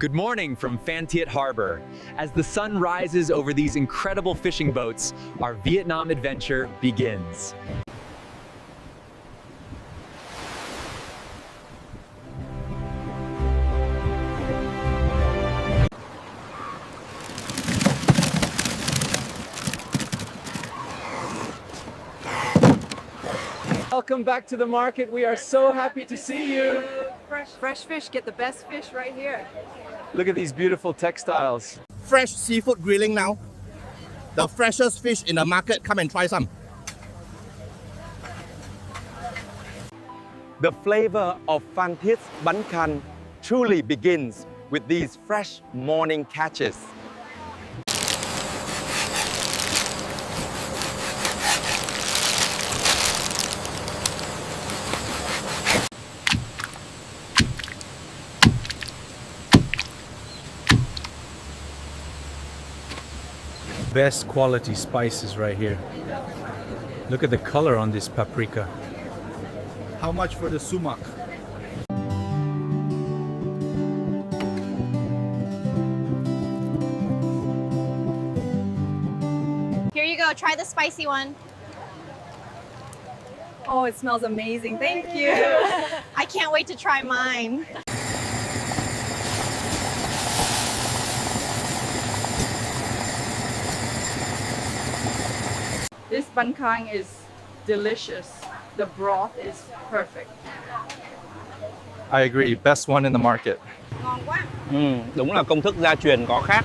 Good morning from Thiet Harbor. As the sun rises over these incredible fishing boats, our Vietnam adventure begins. Welcome back to the market. We are so happy to see you. Fresh fish, get the best fish right here. Look at these beautiful textiles. Fresh seafood grilling now. The freshest fish in the market. Come and try some. The flavor of Phan Thiet's bánh căn truly begins with these fresh morning catches. Best quality spices right here. Look at the color on this paprika. How much for the sumac? Here you go, try the spicy one. Oh, it smells amazing. Thank you. I can't wait to try mine. This bánh căn is delicious. The broth is perfect. I agree, best one in the market. Ngon quá. Đúng là công thức gia truyền có khác.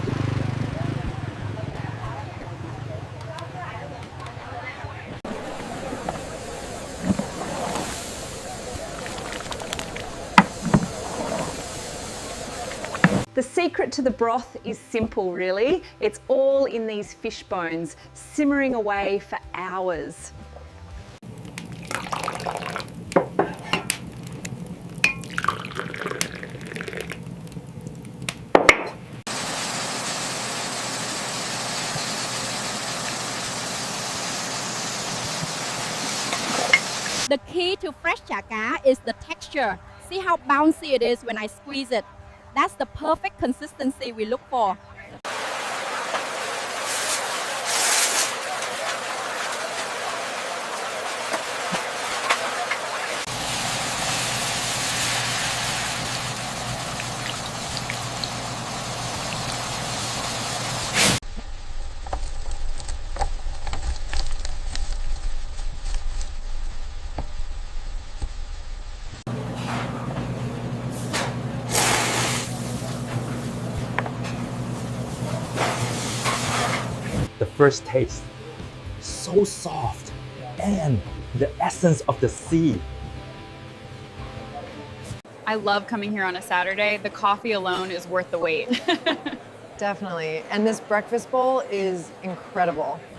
The secret to the broth is simple, really. It's all in these fish bones, simmering away for hours. The key to fresh chả cá is the texture. See how bouncy it is when I squeeze it. That's the perfect consistency we look for. The first taste, so soft, and the essence of the sea. I love coming here on a Saturday. The coffee alone is worth the wait. Definitely. And this breakfast bowl is incredible.